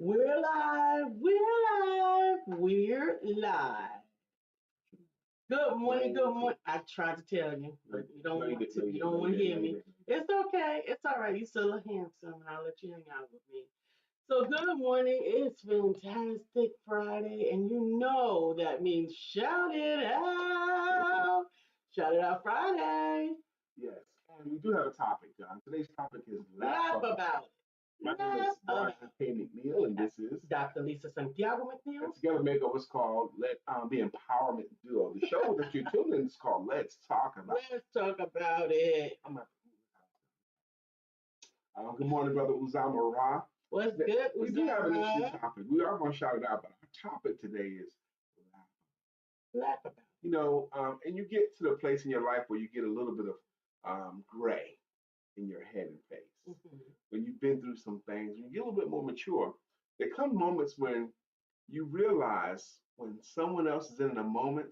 We're live. We're live. Good morning. Good morning. I tried to tell you, but you don't want to. You don't want to hear me. It's okay. It's all right. You still look handsome, and I'll let you hang out with me. So good morning. It's Fantastic Friday, and you know that means shout it out. Shout it out Friday. Yes, and we do have a topic, John. Today's topic is Laugh about it. My name is McNeill, and this is DrLisa SantiagoMcNeill. And together make up what's called the Empowerment Duo. The show that you're tuning in is called Let's Talk About It. Let's talk about it. Good morning, Brother Uzama Ra. What's good, We do have an interesting topic. We are going to shout it out, but our topic today is laugh about it. You know, and you get to the place in your life where you get a little bit of gray in your head and face. Mm-hmm. When you've been through some things, when you get a little bit more mature, there come moments when you realize when someone else is in a moment,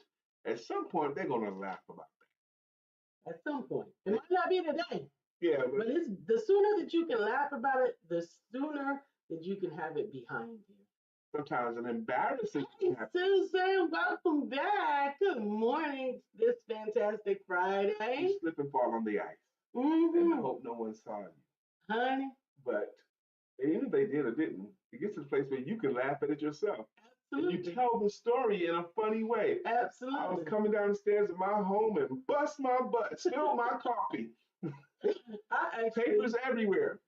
at some point they're going to laugh about that. At some point. It might not be today. Yeah, but it's the sooner that you can laugh about it, the sooner that you can have it behind you. Sometimes an embarrassing thing happens. Susan, welcome back. Good morning. This fantastic Friday. You slip and fall on the ice. Mm-hmm. And I hope no one saw you. Honey. But even if they did or didn't, it gets to the place where you can laugh at it yourself. Absolutely. And you tell the story in a funny way. Absolutely. I was coming down the stairs at my home and bust my butt, spilled my coffee. Papers everywhere.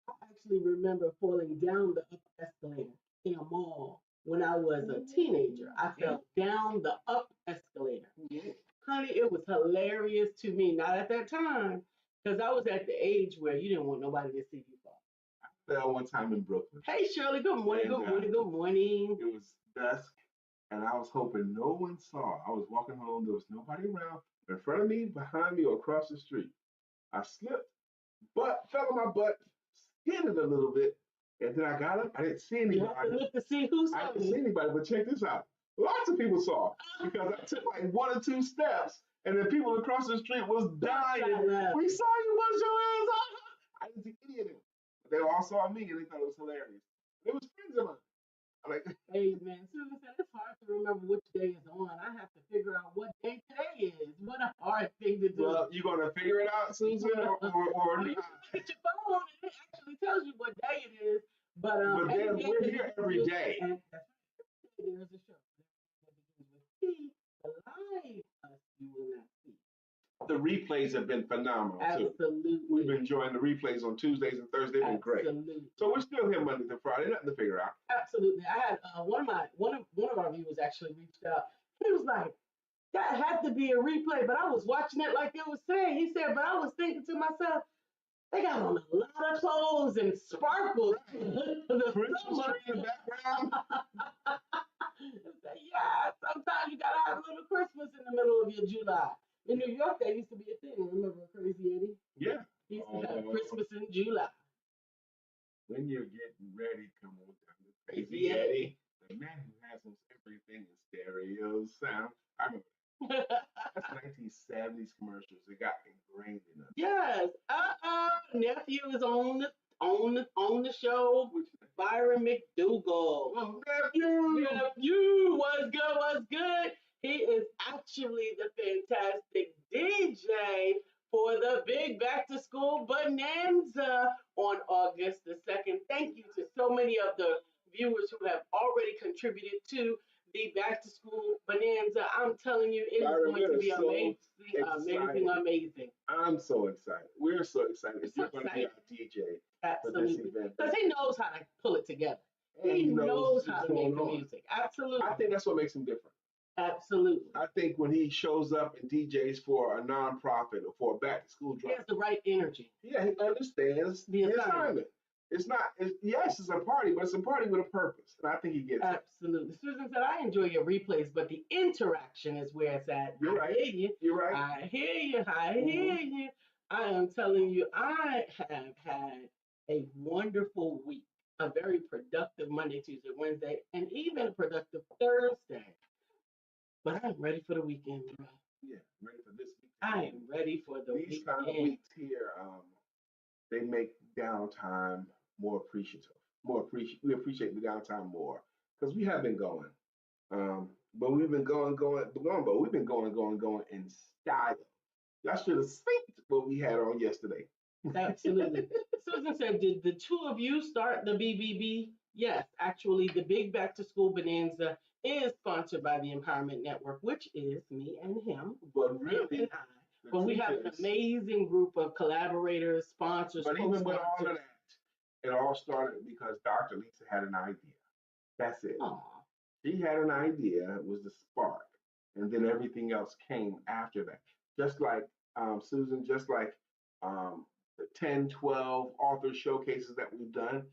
I actually remember falling down the up escalator in a mall when I was a teenager. I fell down the up escalator. Mm-hmm. Honey, it was hilarious to me. Not at that time, because I was at the age where you didn't want nobody to see you fall. I fell one time in Brooklyn. Hey, Shirley, good morning, good morning, good morning. It was dusk, and I was hoping no one saw. I was walking home. There was nobody around. In front of me, behind me, or across the street. I slipped, fell on my butt, skidded a little bit, and then I got up. I didn't see anybody. You have to look to see who saw. I didn't see anybody, but check this out. Lots of people saw because I took like 1 or 2 steps, and the people across the street was dying. We saw you, bust your hands up. I didn't see any of them. But they all saw me, and they thought it was hilarious. They was friends of mine. Hey, man, Susan said it's hard to remember which day is on. I have to figure out what day today is. What a hard thing to do. Well, you going to figure it out, Susan, or you can get your phone, and it actually tells you what day it is. But then we're here every day. And that's right. There's a show that begins with T. The live us you will not see. The replays have been phenomenal, too. Absolutely. We've been enjoying the replays on Tuesdays and Thursdays. They've been great. So we're still here Monday to Friday. Nothing to figure out. Absolutely. I had one of our viewers actually reached out. He was like, that had to be a replay, but I was watching it like it was today. He said, but I was thinking to myself, they got on a lot of clothes and sparkles. The Christmas tree in the background. Yeah, sometimes you gotta have a little Christmas in the middle of your July. In New York, that used to be a thing. Remember Crazy Eddie? Yeah. He used to have Christmas in July. When you're getting ready, come on down to Crazy Eddie, the man who has most everything in stereo sound. I remember. That's 1970s commercials. It got ingrained in us. Yes. Nephew is on the show. Byron McDougal. Oh, nephew. What's good? He is actually the fantastic DJ for the Big Back2School Bonanza on August the 2nd. Thank you to so many of the viewers who have already contributed to the Back2School Bonanza. I'm telling you, it is going to be amazing. I'm so excited. We're so excited. You're going to be our DJ. Absolutely. Because he knows how to pull it together. He knows how to make the music. Absolutely. I think that's what makes him different. Absolutely. I think when he shows up and DJs for a nonprofit or for a back-to-school drive, he has the right energy. Yeah, he understands the assignment. Yes, it's a party, but it's a party with a purpose. And I think he gets it. Absolutely. Susan said, I enjoy your replays, but the interaction is where it's at. You're right. You're right. I hear you. I am telling you, I have had a wonderful week, a very productive Monday, Tuesday, Wednesday, and even a productive Thursday. But I'm ready for the weekend, bro. Yeah, ready for this weekend. I am ready for the weekend. These kind of weeks here, they make downtime more appreciative. we appreciate the downtime more because we have been going. But we've been but we've been going in style. Y'all should have seen what we had on yesterday. Absolutely. Susan said, did the two of you start the BBB? Yes, actually, the Big Back2School Bonanza is sponsored by the Empowerment Network, which is me and him, But really, and I. But we have an amazing group of collaborators, sponsors, but even with all of that, it all started because Dr. Lisa had an idea. That's it. Aww. She had an idea, it was the spark, and then everything else came after that. Just like Susan, just like the 10, 12 author showcases that we've done,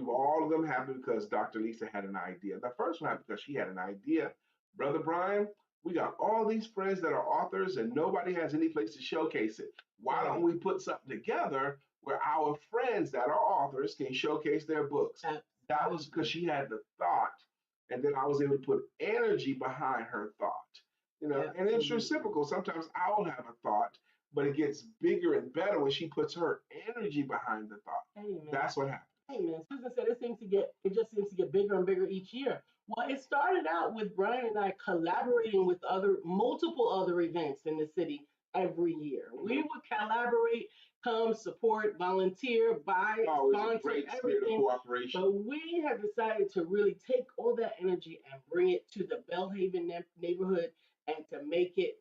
all of them happened because Dr. Lisa had an idea. The first one happened because she had an idea. Brother Brian, we got all these friends that are authors and nobody has any place to showcase it. Why don't we put something together where our friends that are authors can showcase their books? That was because she had the thought, and then I was able to put energy behind her thought. And it's reciprocal. Sometimes I will have a thought, but it gets bigger and better when she puts her energy behind the thought. Amen. That's what happens. Amen. Susan said it just seems to get bigger and bigger each year. Well, it started out with Brian and I collaborating with multiple other events in the city every year. We would collaborate, come, support, volunteer, buy, sponsor, everything. But we have decided to really take all that energy and bring it to the Bellhaven neighborhood and to make it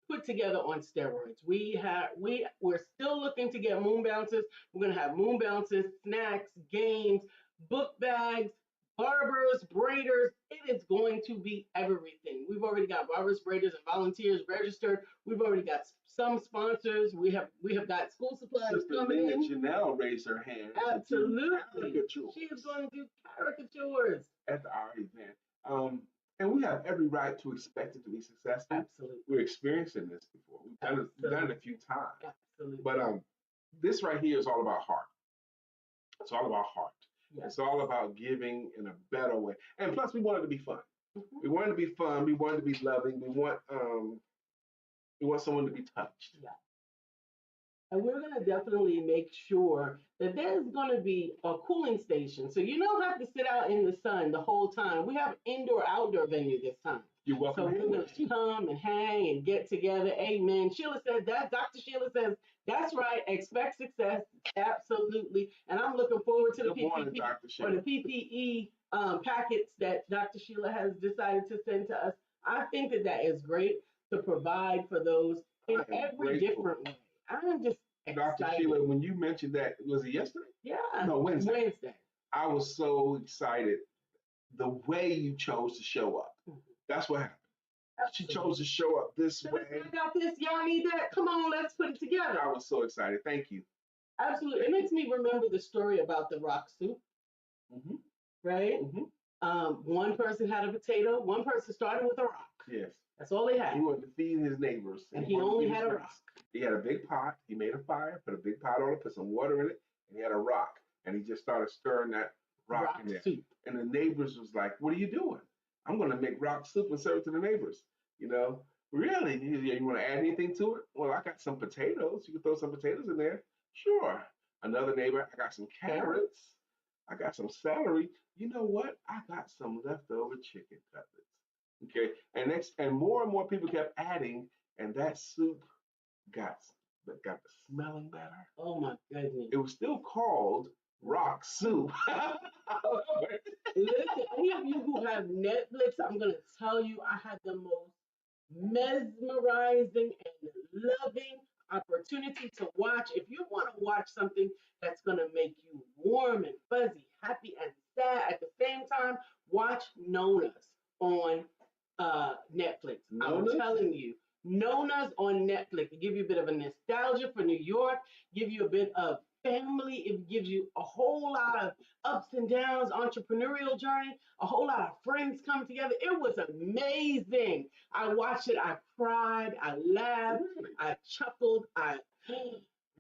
put together on steroids. We're still looking to get moon bounces. We're gonna have moon bounces, snacks, games, book bags, barbers, braiders. It is going to be everything. We've already got barbers, braiders, and volunteers registered. We've already got some sponsors. We have got school supplies coming in. Janelle raised her hand. Absolutely. She is going to do caricatures at our event. And we have every right to expect it to be successful. Absolutely. We're experiencing this before. We've done it a few times. Absolutely. But this right here is all about heart. It's all about heart. Yes. It's all about giving in a better way. And plus, we want it to be fun. Mm-hmm. We want it to be fun. We want it to be loving. We want someone to be touched. Yeah. And we're going to definitely make sure that there's going to be a cooling station. So you don't have to sit out in the sun the whole time. We have indoor-outdoor venue this time. You're welcome. So we're going to come and hang and get together. Amen. Sheila said that. Dr. Sheila says, that's right. Expect success. Absolutely. And I'm looking forward to the PPE packets that Dr. Sheila has decided to send to us. I think that is great to provide for those in every different way. I'm just excited. Dr. Sheila, when you mentioned that, was it yesterday? Yeah. No, Wednesday. Wednesday. I was so excited the way you chose to show up. Mm-hmm. That's what happened. Absolutely. She chose to show up this way. I got this. Y'all need that. Come on, let's put it together. I was so excited. Thank you. Absolutely. It makes me remember the story about the rock soup. Mm-hmm. Right? Mm-hmm. One person had a potato. One person started with a rock. Yes. That's all they had. He wanted to feed his neighbors. And he only had a rock. He had a big pot. He made a fire, put a big pot on it, put some water in it, and he had a rock. And he just started stirring that rock in there. Soup. And the neighbors was like, what are you doing? I'm going to make rock soup and serve it to the neighbors. Really? You want to add anything to it? Well, I got some potatoes. You can throw some potatoes in there. Sure. Another neighbor, I got some carrots. I got some celery. You know what? I got some leftover chicken cutlets. Okay. And more people kept adding, and that soup got the smelling better. Oh my goodness. It was still called rock soup. Listen, any of you who have Netflix, I'm going to tell you, I had the most mesmerizing and loving opportunity to watch. If you want to watch something that's going to make you warm and fuzzy, happy and sad at the same time, watch Nona's on Netflix. Nona's? I'm telling you, Nona's on Netflix. It gives you a bit of a nostalgia for New York, give you a bit of family. It gives you a whole lot of ups and downs, entrepreneurial journey, a whole lot of friends come together. It was amazing. I watched it. I cried. I laughed. Really? I chuckled. I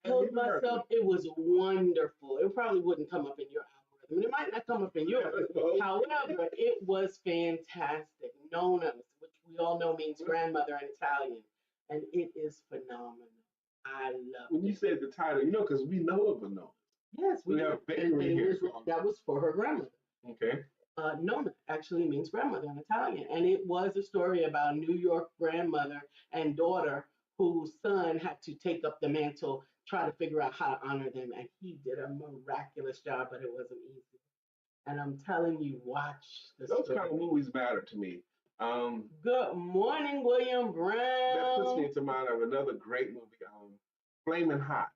held myself. It was wonderful. It probably wouldn't come up in your algorithm. It might not come up in yours. However, it was fantastic. Nona's, which we all know means grandmother in Italian. And it is phenomenal. I love it. When you said the title, because we know of a Nona. Yes, we have do. a bakery here. That was for her grandmother. Okay. Nonna actually means grandmother in Italian. And it was a story about a New York grandmother and daughter whose son had to take up the mantle, try to figure out how to honor them. And he did a miraculous job, but it wasn't easy. And I'm telling you, watch the Those story. kind of movies matter to me. Good morning, William Brown. That puts me into mind of another great movie, Flamin' Hot.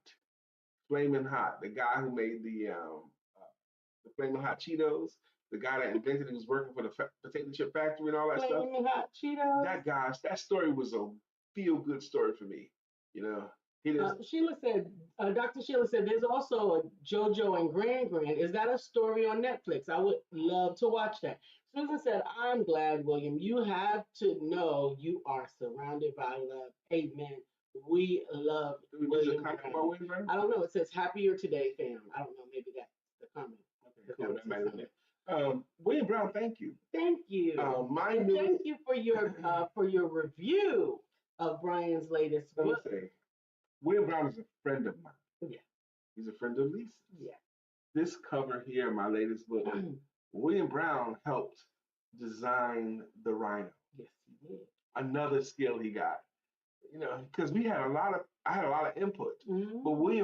Flamin' Hot, the guy who made the Flamin' Hot Cheetos, the guy that invented it was working for the potato chip factory and all that stuff. Flamin' Hot Cheetos. That story was a feel-good story for me. You know, Sheila said, Dr. Sheila said, there's also a JoJo and Grand Grand. Is that a story on Netflix? I would love to watch that. Susan said, I'm glad, William. You have to know you are surrounded by love. Amen. We love William Brown. I don't know. It says happier today, fam. I don't know. Maybe that's the comment. Okay, cool. That might be it. William Brown, thank you. Thank you. Thank you for your review of Brian's latest book. Let me say, William Brown is a friend of mine. Yeah. He's a friend of Lisa's. Yeah. This cover here, my latest book, William Brown helped design the rhino. Yes, he did. Another skill he got. You know, because I had a lot of input. But what we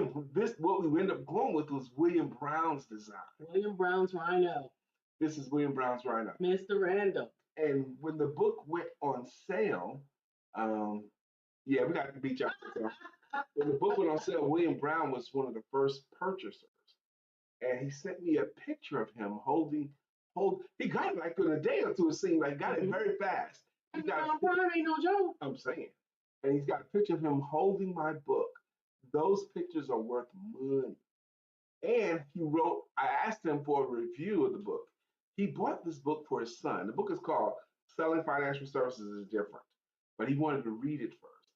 ended up going with was William Brown's design. William Brown's rhino. This is William Brown's rhino. Mr. Randall. And when the book went on sale, yeah, we got to beat y'all. When the book went on sale, William Brown was one of the first purchasers. And he sent me a picture of him holding, he got it like in a day or two, it seemed like, got it very fast. He got Brown ain't no joke. I'm saying. And he's got a picture of him holding my book. Those pictures are worth money. And I asked him for a review of the book. He bought this book for his son. The book is called Selling Financial Services is Different, but he wanted to read it first.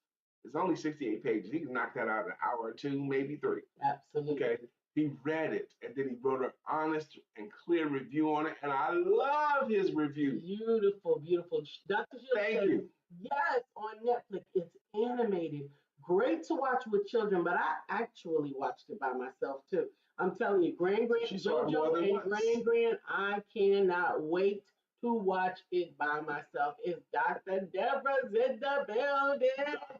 It's only 68 pages. He can knock that out in an hour or two, maybe 3. Absolutely. Okay. He read it, and then he wrote an honest and clear review on it, and I love his review. Beautiful, beautiful. Dr. Jill Thank says, you. yes, on Netflix. It's animated. Great to watch with children, but I actually watched it by myself, too. I'm telling you, JoJo and Grand, I cannot wait to watch it by myself. It's Dr. Deborah's in the building.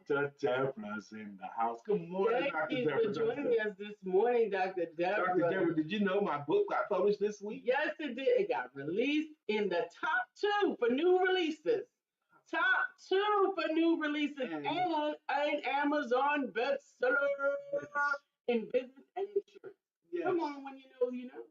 Dr. Deborah's in the house. Good morning, Dr. Deborah. Thank you for joining us this morning, Dr. Deborah. Dr. Deborah, did you know my book got published this week? Yes, it did. It got released in the top 2 for new releases. Top 2 for new releases and an Amazon bestseller in business and insurance. Yes. Come on, when you know, you know.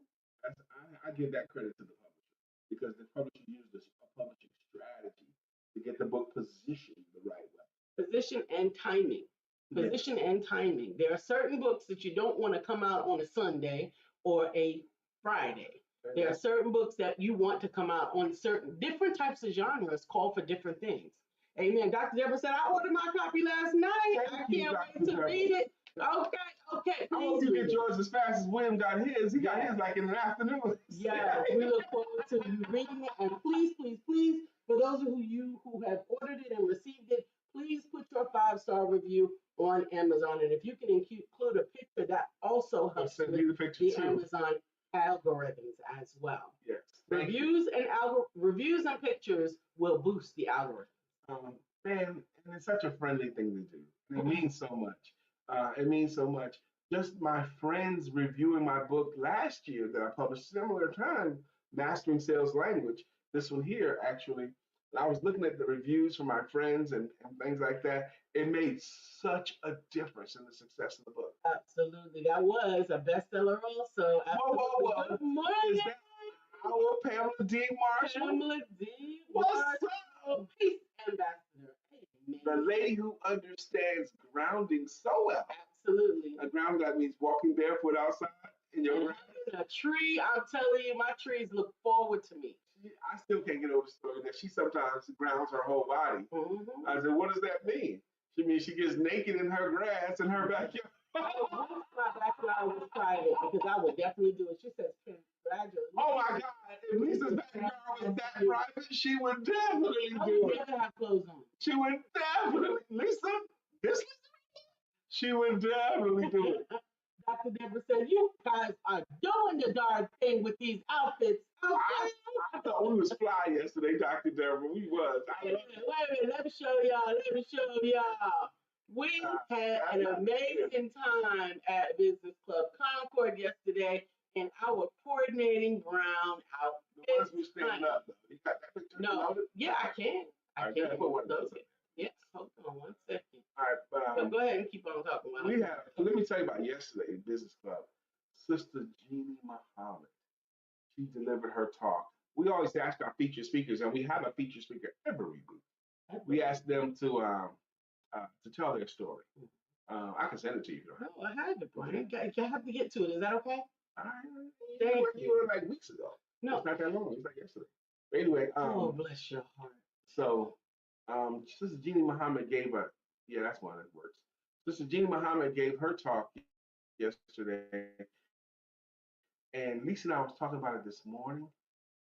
I give that credit to the publisher because the publisher used a publishing strategy to get the book positioned the right way. Position and timing. Position and timing. There are certain books that you don't want to come out on a Sunday or a Friday. There are certain books that you want to come out on different types of genres call for different things. Amen. Dr. Deborah said, I ordered my copy last night. I can't wait to read it. Okay. I hope you get yours as fast as William got his. He got his like in an afternoon. Yes, we look forward to you reading it. And please, for those of you who have ordered it and received it, please put your 5-star review on Amazon. And if you can include a picture, that also helps with the Amazon algorithms as well. Yes. Reviews and pictures will boost the algorithm. And it's such a friendly thing to do. It means so much. It means so much. Just my friends reviewing my book last year that I published similar time, Mastering Sales Language. This one here, actually. I was looking at the reviews from my friends and things like that. It made such a difference in the success of the book. Absolutely. That was a bestseller also. Whoa. Good morning. Is that our Pamela D. Marshall? Pamela D. What's up? Peace ambassador. Amen. The lady who understands grounding so well. Absolutely. A ground that means walking barefoot outside in your ground. A tree, I'm telling you, my trees look forward to me. I still can't get over the story that she sometimes grounds her whole body. Mm-hmm. I said, what does that mean? She means she gets naked in her grass in her backyard. My backyard was private because I would definitely do it. She says, congratulations. Oh my God. If Lisa's backyard was that private, she would definitely do it. I would never have clothes on. She would definitely. Lisa? This Lisa? She would definitely do it. Dr. Dr. Deborah said, you guys are doing the darn thing with these outfits. Okay. I thought we was fly yesterday, Dr. Deborah. We was. Wait a minute. Let me show y'all. We had an amazing time at Business Club Concord yesterday in our coordinating brown outfits. The ones we standing up, though. You got that picture? No. Yeah, I can. I can. Put one of Yes, hold on 1 second. All right, but go ahead and keep on talking about it. Let me tell you about yesterday in Business Club. Sister Jeannie Muhammad, she delivered her talk. We always ask our featured speakers, and we have a featured speaker every week. We ask them to tell their story. I can send it to you. No, I have it, Brian. You have to get to it. Is that okay? Thank you. You were like weeks ago. No, it's not that long. It was like yesterday. But anyway, oh bless your heart. So, Sister Jeannie Muhammad gave that's one that works. Sister Jeannie Muhammad gave her talk yesterday, and Lisa and I was talking about it this morning,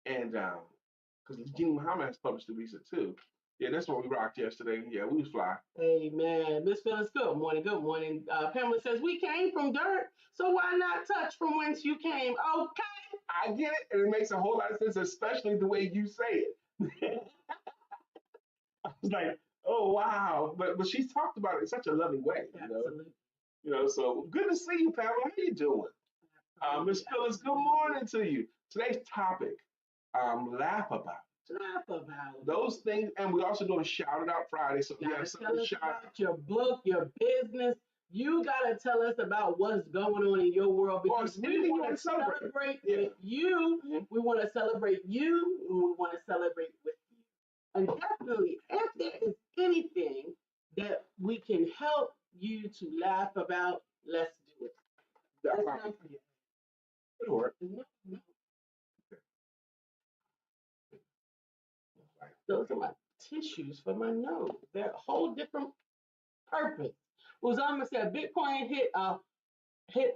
and because Jeannie Muhammad has published the Lisa too. Yeah, that's what we rocked yesterday. Yeah, we was fly. Amen. Miss Phyllis, good morning. Good morning. Pamela says, we came from dirt, so why not touch from whence you came? Okay. I get it, and it makes a whole lot of sense, especially the way you say it. I was like, oh wow, but she's talked about it in such a loving way, Absolutely. So good to see you, Pamela. How you doing? Miss Phyllis, good morning to you. Today's topic, laugh about. Laugh about those things, and we also doing Shout It Out Friday, so we have something to shout out. Your book, your business. You gotta tell us about what's going on in your world, because we want to celebrate with you. We want to celebrate you. We want to celebrate with you. And definitely, if there is anything that we can help you to laugh about, let's do it. That's fine. It'll work. No. Those are my tissues for my nose. They're a whole different purpose. Uzama said Bitcoin hit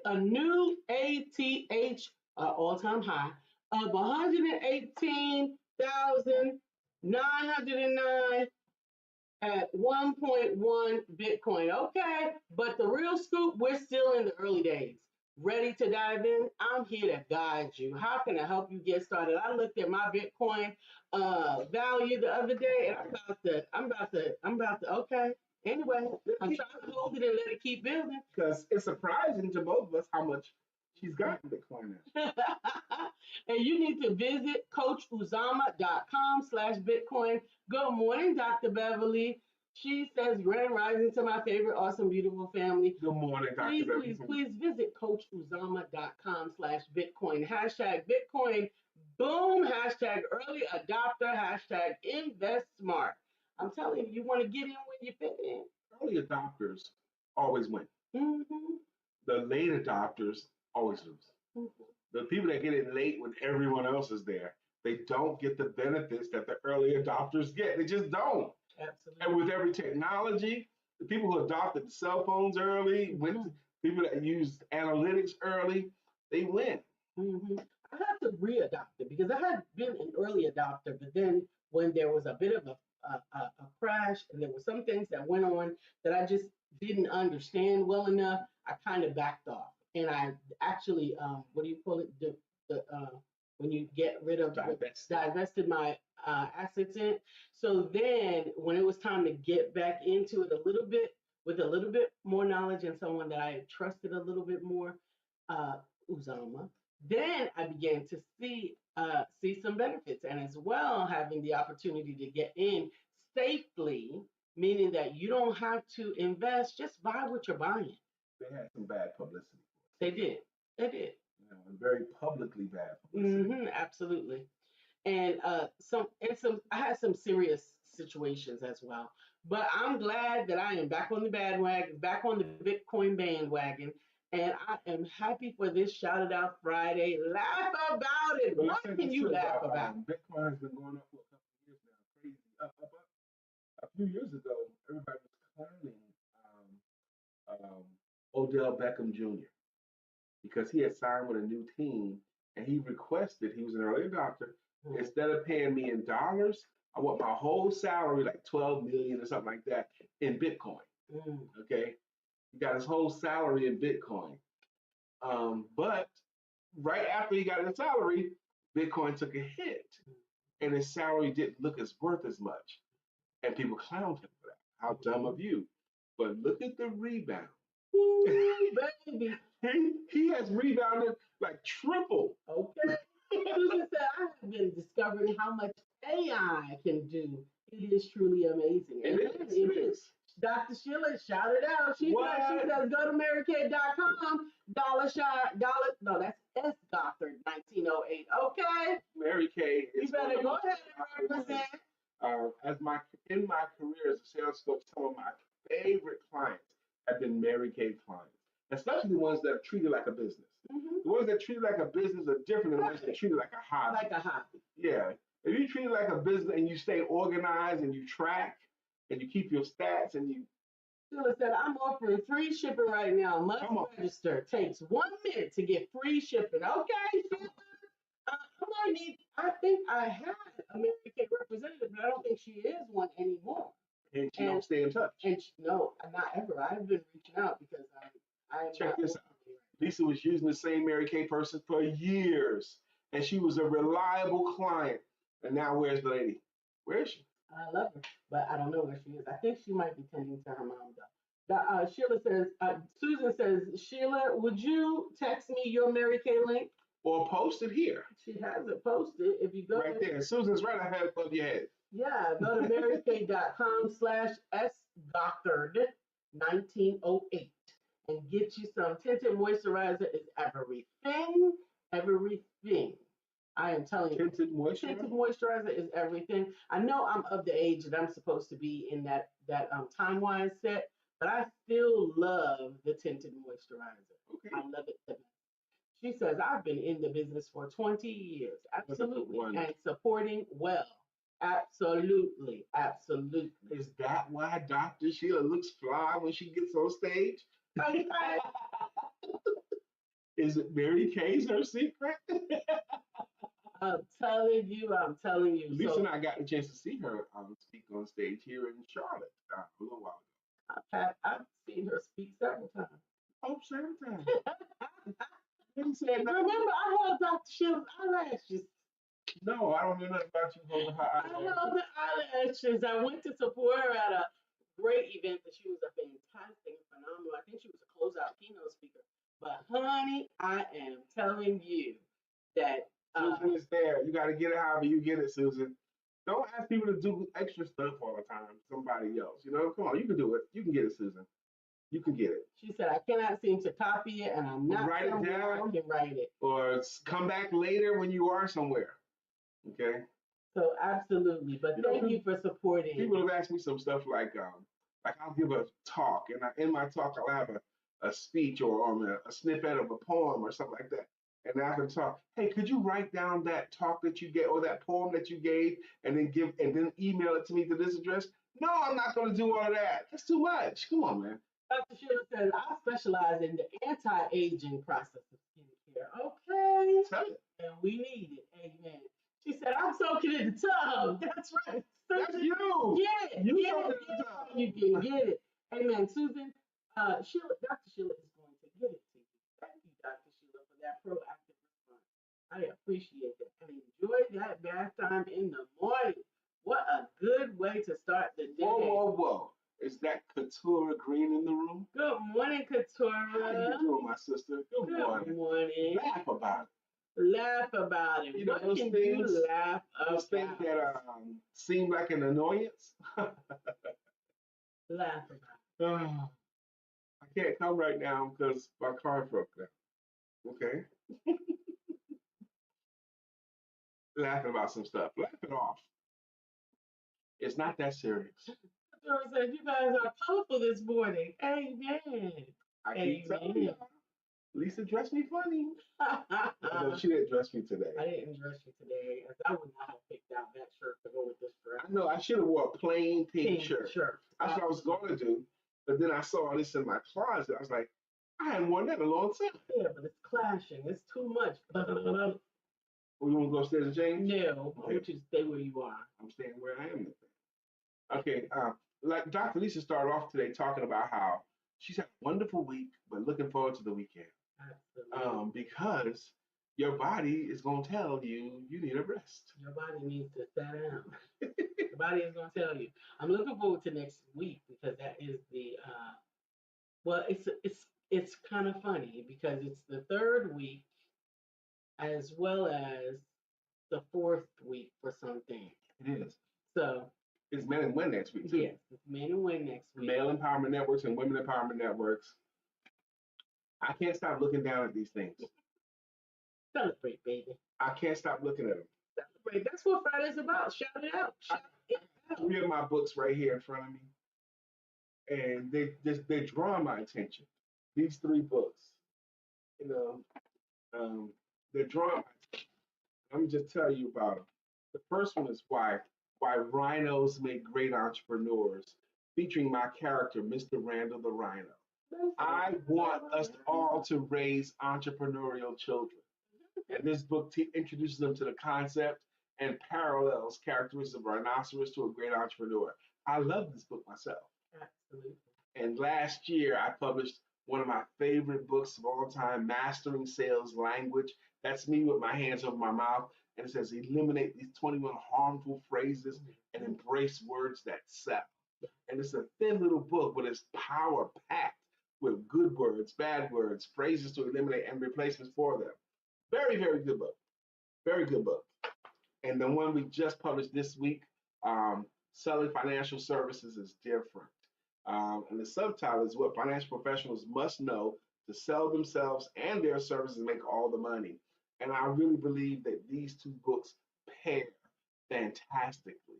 a new ATH all-time high of 118,909 at 1.1 Bitcoin. Okay, but the real scoop, we're still in the early days. Ready to dive in? I'm here to guide you. How can I help you get started? I looked at my Bitcoin value the other day, and I'm about to. Okay. Anyway, I'm trying to hold it and let it keep building. Because it's surprising to both of us how much she's gotten Bitcoin now. And you need to visit coachuzama.com/Bitcoin. Good morning, Dr. Beverly. She says, grand rising to my favorite, awesome, beautiful family. Good morning, Dr. Beverly. Please visit coachuzama.com/Bitcoin. #Bitcoin boom. #early adopter. #invest smart. I'm telling you, you want to get in when you fit in. Early adopters always win. Mm-hmm. The late adopters always lose. Mm-hmm. The people that get in late when everyone else is there, they don't get the benefits that the early adopters get. They just don't. Absolutely. And with every technology, the people who adopted cell phones early, people that used analytics early, they win. Mm-hmm. I had to re-adopt it because I had been an early adopter, but then when there was a bit of a crash and there were some things that went on that I just didn't understand well enough, I kind of backed off. And I actually, what do you call it? When you get rid of divested my assets in. So then when it was time to get back into it a little bit with a little bit more knowledge and someone that I trusted a little bit more, Uzama, then I began to see some benefits, and as well having the opportunity to get in safely, meaning that you don't have to invest, just buy what you're buying. They had some bad publicity. They did. Very publicly bad publicity. Mm-hmm, absolutely. And I had some serious situations as well. But I'm glad that I am back on the bandwagon, back on the Bitcoin bandwagon, and I am happy for this Shout It Out Friday. Laugh about it. What can you laugh about? Bitcoin has been going up for a couple of years now. Crazy. Up. A few years ago, everybody was clowning Odell Beckham Jr. because he had signed with a new team, and he requested, he was an early adopter, instead of paying me in dollars, I want my whole salary, like 12 million or something like that, in Bitcoin. Okay? He got his whole salary in Bitcoin. But right after he got his salary, Bitcoin took a hit, and his salary didn't look as worth as much, and people clowned him for that. How dumb of you! But look at the rebound. Ooh, baby. He has rebounded like triple. Okay. Susan said, I have been discovering how much AI can do. It is truly amazing. It is. Dr. Sheila, shout it out. She says, go to marykay.com, no, that's S. Gothard 1908. Okay. Mary Kay is. You better go ahead and represent. In my career as a sales coach, some of my favorite clients have been Mary Kay clients, especially the ones that are treated like a business. Mm-hmm. The ones that treat it like a business are different than the ones that treat it like a hobby. Like a hobby. Yeah. If you treat it like a business and you stay organized and you track and you keep your stats and you. Sheila said, I'm offering free shipping right now. Must register. Takes 1 minute to get free shipping. Okay, Sheila. I think I had a Mary Kay representative, but I don't think she is one anymore. And she don't stay in touch. And no, not ever. I've been reaching out because I check this out. Lisa was using the same Mary Kay person for years, and she was a reliable client. And now where's the lady? Where is she? I love her, but I don't know where she is. I think she might be tending to her mom though. Sheila says, Susan says, Sheila, would you text me your Mary Kay link? Or post it here. She has it posted. If you go right there, Susan's right ahead above your head. Yeah, go to marykay.com/sgothard1908 and get you some tinted moisturizer. Is everything. I am telling you, tinted moisturizer is everything. I know I'm of the age that I'm supposed to be in that time-wise set, but I still love the tinted moisturizer. Okay. I love it. She says, I've been in the business for 20 years. Absolutely. And supporting well. Absolutely. Absolutely. Is that why Dr. Sheila looks fly when she gets on stage? Is it Mary Kay's her secret? I'm telling you. Lisa and I got the chance to see her speak on stage here in Charlotte a little while ago. I've seen her speak several times. Oh, several times. Remember, I held Dr. Sheila's eyelashes. No, I don't know nothing about you holding her eyelashes. I held the eyelashes. I went to support her at a great event that she was a fantastic, phenomenal. I think she was a closeout keynote speaker. But honey, I am telling you that Susan is there. You got to get it however you get it, Susan. Don't ask people to do extra stuff all the time. Somebody else, come on, you can do it. You can get it, Susan. You can get it. She said, I cannot seem to copy it, and I'm not write it down. I can write it. Or come back later when you are somewhere. Okay. So absolutely, but thank you for supporting. People have asked me some stuff like I'll give a talk, and in my talk I'll have a speech or a snippet of a poem or something like that. And I can talk. Hey, could you write down that talk that you gave or that poem that you gave, and then email it to me to this address? No, I'm not going to do all of that. That's too much. Come on, man. Dr. Sheila says, I specialize in the anti-aging process of skincare. Okay. Tell it. And we need it. Amen. She said, I'm soaking in the tub. That's right. Susan, that's you. Yeah. You can get it. Amen. Susan, Dr. Sheila is going to get it to you. Thank you, Dr. Sheila, for that proactive response. I appreciate that. And enjoy that bath time in the morning. What a good way to start the day. Whoa. Is that Katura Green in the room? Good morning, Katura. How you doing, my sister? Good morning. Laugh about it. You know those things. Those things that seem like an annoyance. Laugh about it. I can't come right now because my car broke down. Okay. Laughing about some stuff. Laugh it off. It's not that serious. Said, you guys are colorful this morning. Amen. I keep telling you. Lisa dressed me funny. Although she didn't dress me today. I didn't dress you today. I would not have picked out that shirt to go with this dress. I know. I should have wore a plain pink shirt. That's what I was going to do. But then I saw this in my closet. I was like, I hadn't worn that in a long time. Yeah, but it's clashing. It's too much. We want to go upstairs and change? No. Okay. I want you to stay where you are. I'm staying where I am. Okay. Like Dr. Lisa started off today talking about how she's had a wonderful week, but looking forward to the weekend. Absolutely. Because your body is going to tell you you need a rest. Your body needs to sit down. Your body is going to tell you. I'm looking forward to next week because that is the well, it's kind of funny because it's the third week as well as the fourth week for some things. It is. So it's Men and Women next week too. Yes, it's Men and Women next week. Male empowerment networks and women empowerment networks. I can't stop looking down at these things. Celebrate, baby. I can't stop looking at them. Celebrate. That's what Friday's about. Shout it out. Shout it out. 3 of my books right here in front of me, and they draw my attention. These 3 books, you know, they're drawing my attention. Let me just tell you about them. The first one is why rhinos make great entrepreneurs, featuring my character, Mr. Randall the Rhino. I want us all to raise entrepreneurial children. And this book introduces them to the concept and parallels characteristics of a rhinoceros to a great entrepreneur. I love this book myself. Absolutely. And last year, I published one of my favorite books of all time, Mastering Sales Language. That's me with my hands over my mouth. And it says, eliminate these 21 harmful phrases and embrace words that sell. And it's a thin little book, but it's power packed with good words, bad words, phrases to eliminate and replacements for them. Very, very good book. Very good book. And the one we just published this week, Selling Financial Services is Different. And the subtitle is What Financial Professionals Must Know to Sell Themselves and Their Services and Make All the Money. And I really believe that these 2 books pair fantastically.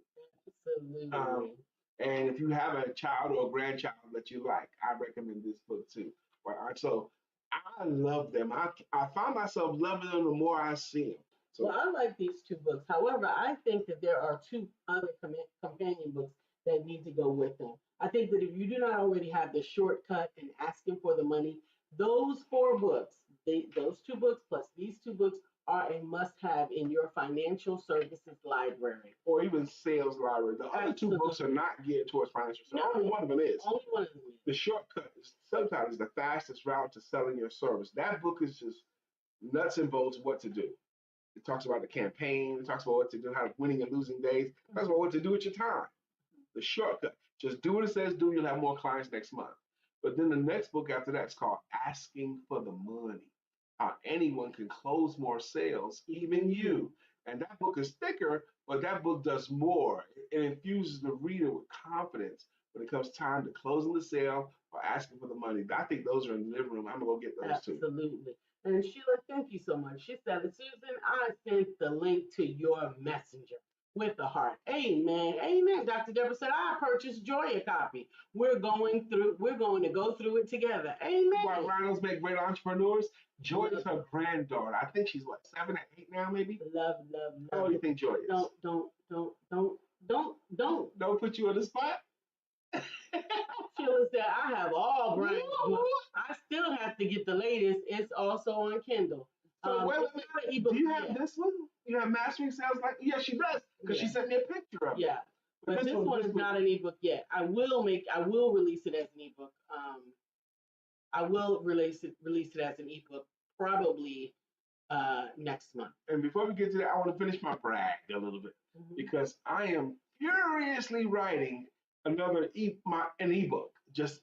Absolutely. And if you have a child or a grandchild that you like, I recommend this book too. Right? So I love them. I find myself loving them the more I see them. So, well, I like these 2 books. However, I think that there are 2 other companion books that need to go with them. I think that if you do not already have The Shortcut and Asking for the Money, those 4 books, those 2 books plus these 2 books are a must-have in your financial services library. Or even sales library. The other 2 books are not geared towards financial services. Only one of them is. Only one of them is. The Shortcut, subtitle is The Fastest Route to Selling Your Service. That book is just nuts and bolts what to do. It talks about the campaign. It talks about what to do, how winning and losing days. It talks about what to do with your time. The Shortcut. Just do what it says do. You'll have more clients next month. But then the next book after that is called Asking for the Money. How anyone can close more sales, even you. And that book is thicker, but that book does more. It infuses the reader with confidence when it comes time to closing the sale or asking for the money. I think those are in the living room. I'm going to go get those too. Absolutely. And Sheila, thank you so much. She said, Susan, I sent the link to your messenger with a heart. Amen. Amen. Dr. Deborah said, I purchased Joy a copy. We're going to go through it together. Amen. Why rhinos make great entrepreneurs? Joy is her granddaughter. I think she's what, 7 or 8 now, maybe? Love. How do you think Joy is? Don't put you on the spot. Sheila said, I have all Brian's books. I still have to get the latest. It's also on Kindle. So do you have this one? You have Mastering Sales Like? Yeah, she does, because she sent me a picture of it. Yeah. But this one is not an ebook yet. I will release it as an ebook. I will release it as an ebook probably next month. And before we get to that, I want to finish my brag a little bit, because I am furiously writing another an ebook, just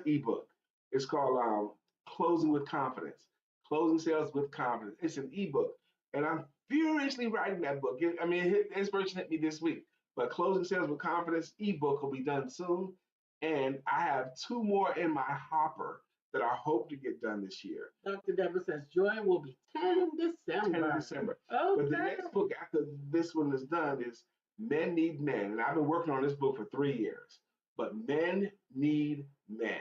ebook. It's called Closing with Confidence, Closing Sales with Confidence. It's an ebook, and I'm furiously writing that book. I mean, inspiration hit me this week, but Closing Sales with Confidence ebook will be done soon, and I have 2 more in my hopper that I hope to get done this year. Dr. Deborah says Joy will be 10 December. 10 December. Okay. But the next book after this one is done is Men Need Men. And I've been working on this book for 3 years. But Men Need Men.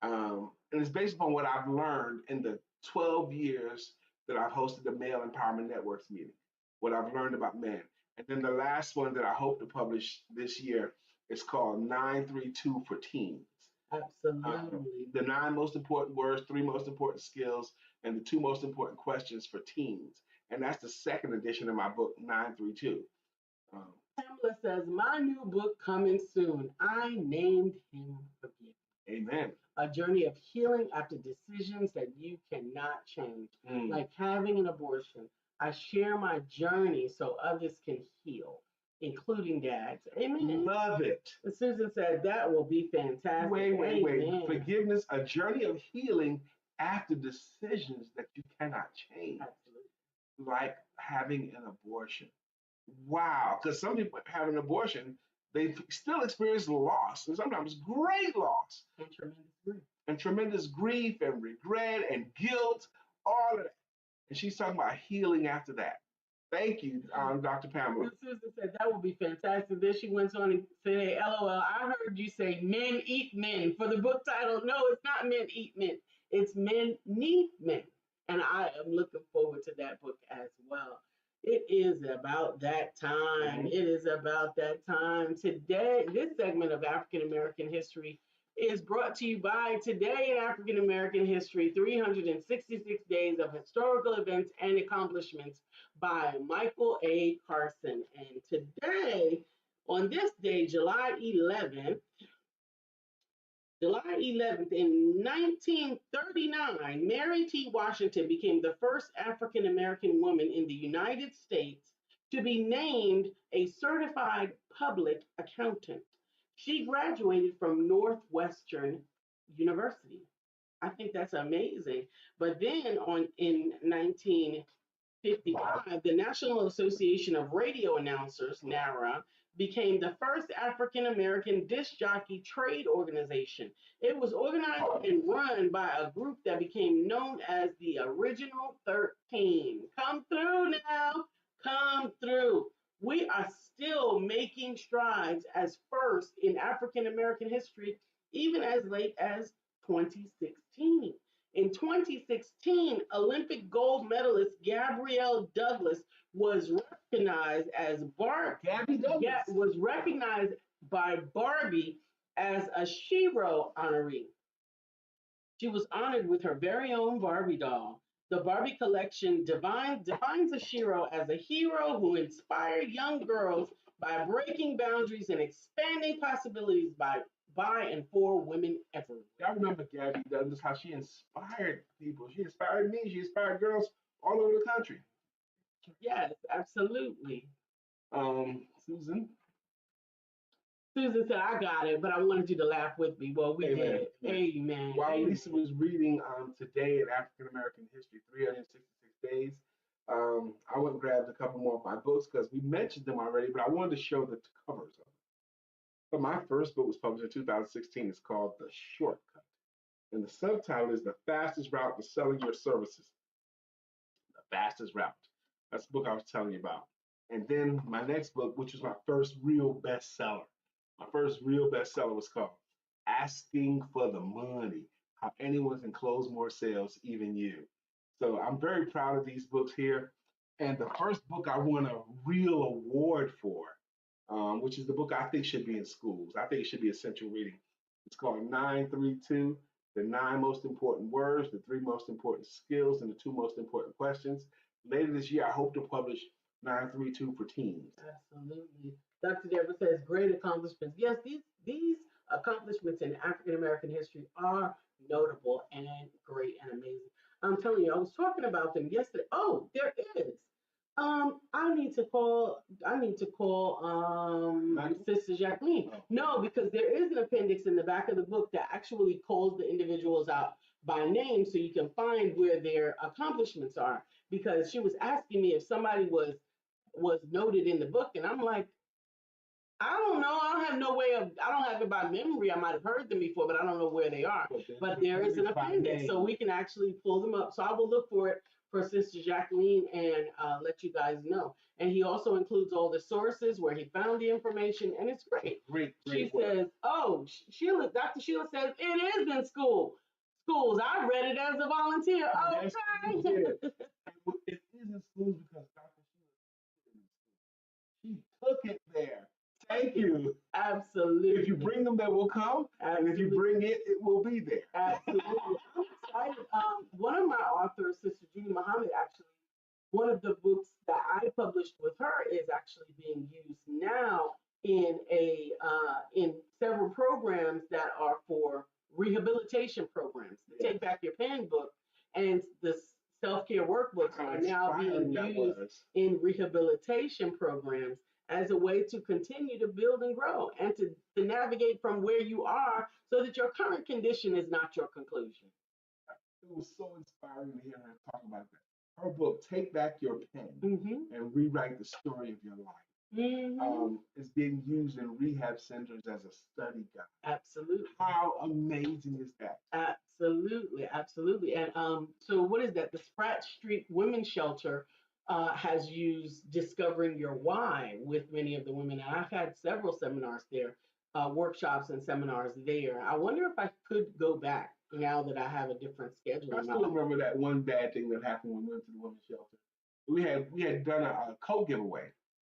And it's based upon what I've learned in the 12 years that I've hosted the Male Empowerment Networks meeting, what I've learned about men. And then the last one that I hope to publish this year is called 932 for Teens. Absolutely. The 9 most important words, 3 most important skills, and the 2 most important questions for teens. And that's the second edition of my book, 932. Pamela says, my new book coming soon. I named him Forgive. Amen. a journey of healing after decisions that you cannot change, like having an abortion. I share my journey so others can heal, including dads. Amen. Love it. Susan said that will be fantastic. Wait. Forgiveness, a journey of healing after decisions that you cannot change. Absolutely. Like having an abortion. Wow. Because some people have an abortion, they still experience loss, and sometimes great loss. And tremendous grief. And tremendous grief and regret and guilt, all of that. And she's talking about healing after that. Thank you, Dr. Pamela. Susan said that would be fantastic. Then she went on and said, LOL, I heard you say men eat men for the book title. No, it's not men eat men. It's men need men. And I am looking forward to that book as well. It is about that time. It is about that time. Today, this segment of African American History is brought to you by Today in African American History, 366 Days of Historical Events and Accomplishments by Michael A. Carson. And today, on this day, July 11th, in 1939, Mary T. Washington became the first African American woman in the United States to be named a certified public accountant. She graduated from Northwestern University. I think that's amazing. But then in 1955, the National Association of Radio Announcers, NARA, became the first African American disc jockey trade organization. It was organized and run by a group that became known as the Original 13. Come through now, come through. We are still making strides as first in African American history, even as late as 2016. In 2016, Olympic gold medalist Gabrielle Douglas was recognized by Barbie as a Shiro honoree. She was honored with her very own Barbie doll. The Barbie collection defines a Shiro as a hero who inspired young girls by breaking boundaries and expanding possibilities by and for women everywhere. I remember Gabby Douglas, how she inspired people. She inspired me. She inspired girls all over the country. Yes, absolutely. Susan? Susan said, I got it, but I wanted you to laugh with me. Well, we did. Amen. While Lisa was reading Today in African American History, 366 Days, I went and grabbed a couple more of my books because we mentioned them already, but I wanted to show the covers of them. But my first book was published in 2016. It's called The Shortcut. And the subtitle is The Fastest Route to Selling Your Services. The Fastest Route. That's the book I was telling you about. And then my next book, which was my first real bestseller. My first real bestseller was called Asking for the Money, How Anyone Can Close More Sales, Even You. So I'm very proud of these books here. And the first book I won a real award for, which is the book I think should be in schools. I think it should be essential reading. It's called 932, The 9 Most Important Words, the 3 Most Important Skills, and the 2 Most Important Questions. Later this year, I hope to publish 932 for teens. Absolutely. Dr. Deborah says, great accomplishments. Yes, these accomplishments in African American history are notable and great and amazing. I'm telling you, I was talking about them yesterday. Oh, there is. I need to call Sister Jacqueline. No, because there is an appendix in the back of the book that actually calls the individuals out by name so you can find where their accomplishments are. Because she was asking me if somebody was noted in the book, and I'm like, I don't know. I don't have it by memory. I might have heard them before, but I don't know where they are. But there is an appendix, so we can actually pull them up. So I will look for it for Sister Jacqueline and let you guys know. And he also includes all the sources where he found the information, and it's great. Great She work. says, oh, Dr. Sheila says, it is in schools. I read it as a volunteer. Okay. It is in schools because Dr. Sheila, she took it there. Thank you. Absolutely. If you bring them, they will come. Absolutely. And if you bring it, it will be there. Absolutely. I'm excited. One of my authors, Sister Judy Muhammad, actually, one of the books that I published with her is actually being used now in several programs that are for rehabilitation programs. The Take Back Your Pen book and the self-care workbooks are now being used in rehabilitation programs as a way to continue to build and grow and to navigate from where you are so that your current condition is not your conclusion. It was so inspiring to hear her talk about that. Her book, Take Back Your Pen and Rewrite the Story of Your Life, is being used in rehab centers as a study guide. Absolutely. How amazing is that? Absolutely, absolutely. And so what is that? The Spratt Street Women's Shelter has used Discovering Your Why with many of the women. And I've had several seminars there, workshops and seminars there. I wonder if I could go back now that I have a different schedule. I still remember that one bad thing that happened when we went to the women's shelter. We had done a coat giveaway,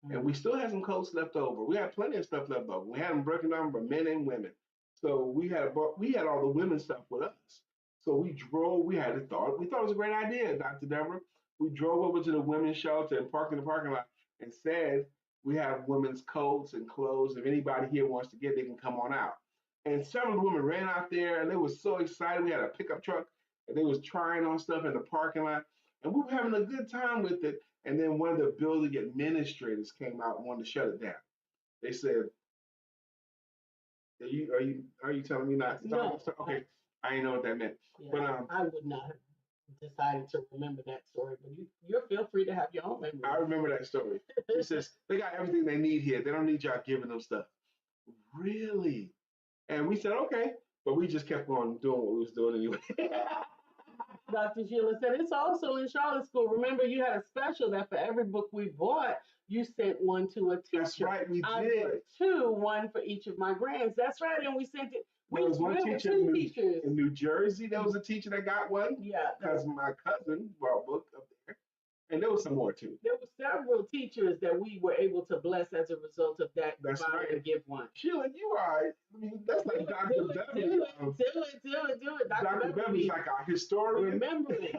and we still had some coats left over. We had plenty of stuff left over. We had them broken down for men and women. So we had all the women's stuff with us. So we thought it was a great idea, Dr. Deborah. We drove over to the women's shelter and parked in the parking lot and said, we have women's coats and clothes. If anybody here wants to get, they can come on out. And several women ran out there and they were so excited. We had a pickup truck and they was trying on stuff in the parking lot. And we were having a good time with it. And then one of the building administrators came out and wanted to shut it down. They said, are you telling me not to talk? No. Okay, I didn't know what that meant. Yeah, but I would not have decided to remember that story, but you're feel free to have your own memory. I remember that story. He says, they got everything they need here. They don't need y'all giving them stuff. Really? And we said, okay, but we just kept on doing what we was doing anyway. Dr. Sheila said, it's also in Charlotte School. Remember, you had a special that for every book we bought, you sent one to a teacher. That's right, we I did. one for each of my grands. That's right, and we sent it. There was one teacher in New Jersey. There was a teacher that got one. Yeah. Because my cousin brought a book up there. And there was some more too. There were several teachers that we were able to bless as a result of that. That's right. And give one. Sheila, you are. I mean, that's like Dr. Beverly. Do it. Dr. Beverly's like our historian. Remembering.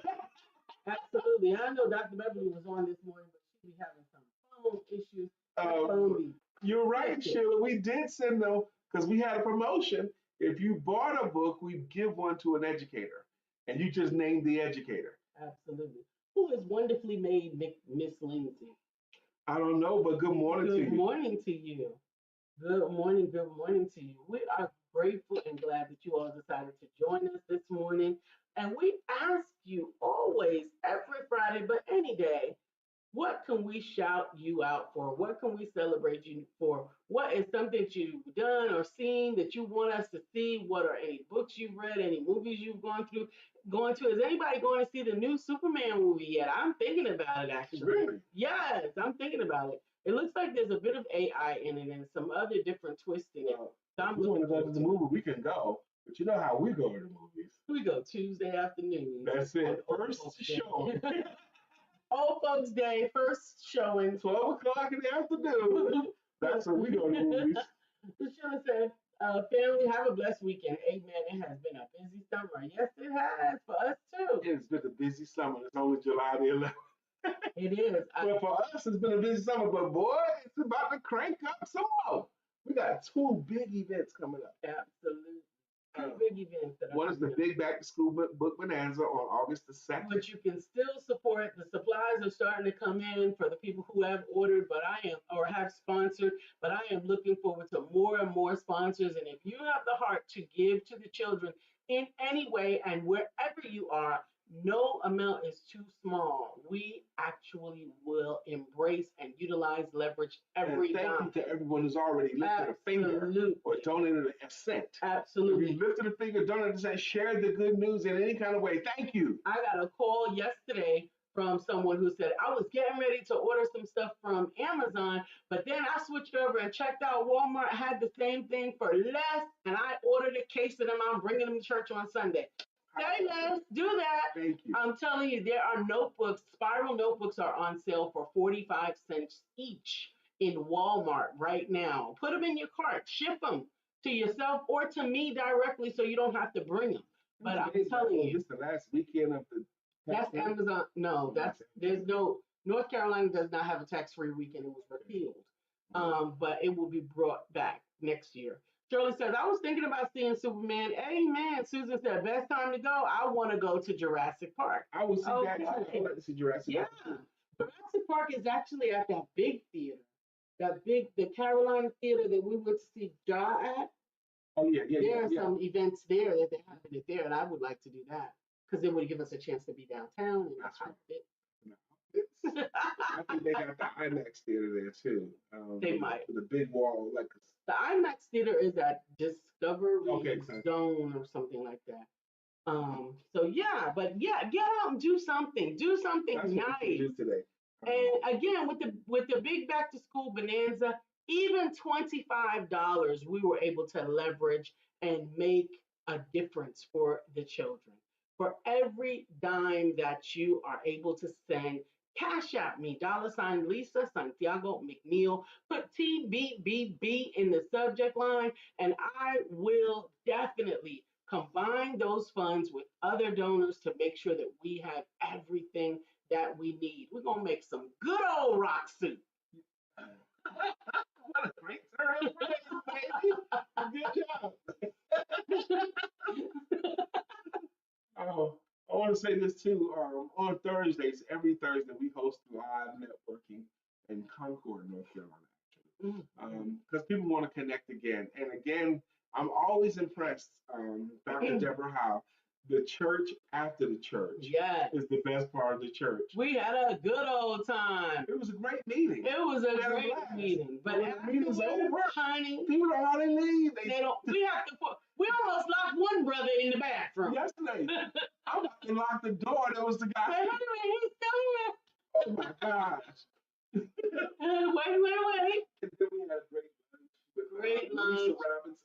Absolutely. I know Dr. Beverly was on this morning, but she be having some phone issues. You're right, Sheila. We did send them because we had a promotion. If you bought a book, we'd give one to an educator, and you just named the educator. Absolutely. Who is wonderfully made, Miss Lindsay? I don't know, but good morning to you. Good morning to you. Good morning to you. We are grateful and glad that you all decided to join us this morning. And we ask you always, every Friday, but any day, what can we shout you out for? What can we celebrate you for? What is something you've done or seen that you want us to see? What are any books you've read, any movies you've gone to? Is anybody going to see the new Superman movie yet? I'm thinking about it, actually. Really? Yes, I'm thinking about it. It looks like there's a bit of AI in it and some other different twists in it. So if we want to go to the movie, we can go. But you know how we go to the movies. We go Tuesday afternoon. That's it. First show. Old Folks Day, first showing. 12 o'clock in the afternoon. That's when we go to the movies. Sheila said, family, have a blessed weekend. Amen. It has been a busy summer. Yes, it has for us too. It's been a busy summer. It's only July the 11th. It is. But for us, it's been a busy summer. But boy, it's about to crank up some more. We got 2 big events coming up. Absolutely. 2 big events. One is the Big Back2School Book Bonanza on August the 2nd. But you can still support. The supplies are starting to come in for the people who have ordered, have sponsored. But I am looking forward to more and more sponsors. And if you have the heart to give to the children in any way and wherever you are, no amount is too small. We actually will embrace and utilize leverage every time. Thank you to everyone who's already lifted a finger or donated a cent. Absolutely. If you lifted a finger, donated a cent, shared the good news in any kind of way, thank you. I got a call yesterday from someone who said, I was getting ready to order some stuff from Amazon, but then I switched over and checked out Walmart, had the same thing for less, and I ordered a case of them. I'm bringing them to church on Sunday. Say less, do that. Thank you. I'm telling you, there are notebooks. Spiral notebooks are on sale for 45 cents each in Walmart right now. Put them in your cart. Ship them to yourself or to me directly so you don't have to bring them. But I'm telling you. This is the last weekend of the... That's Amazon. No, there's no... North Carolina does not have a tax-free weekend. It was repealed. But it will be brought back next year. Shirley says, I was thinking about seeing Superman. Amen. Susan said, best time to go. I want to go to Jurassic Park. I will see that too. I would like to see Jurassic Park too. Jurassic Park is actually at that big theater. The Carolina theater that we went to see Ja at. Oh yeah. There are some events there that they're having it there, and I would like to do that because it would give us a chance to be downtown and outfit. I think they got the IMAX theater there too. They might. With a big wall, like the IMAX theater is at Discovery Zone or something like that. So yeah, but yeah, get out and do something. Do something That's nice. What we can do today. And again, with the Big Back to School Bonanza, even $25 we were able to leverage and make a difference for the children. For every dime that you are able to send, CashApp me, $ Lisa Santiago McNeill, put TBBB in the subject line, and I will definitely combine those funds with other donors to make sure that we have everything that we need. We're going to make some good old rock soup. What a great turn, baby. Good job. I want to say this too. On Thursdays, every Thursday, we host live networking in Concord, North Carolina, because people want to connect again. And again, I'm always impressed, Dr. Deborah, how the church after the church is the best part of the church. We had a good old time. It was a great meeting. It was a great meeting. But when the meeting's over, honey, people don't know how they leave. They don't. We almost locked one brother in the bathroom yesterday. I about to lock the door. There was the guy. Wait a minute, he's still here. Oh my gosh. Wait. And then we had a great lunch.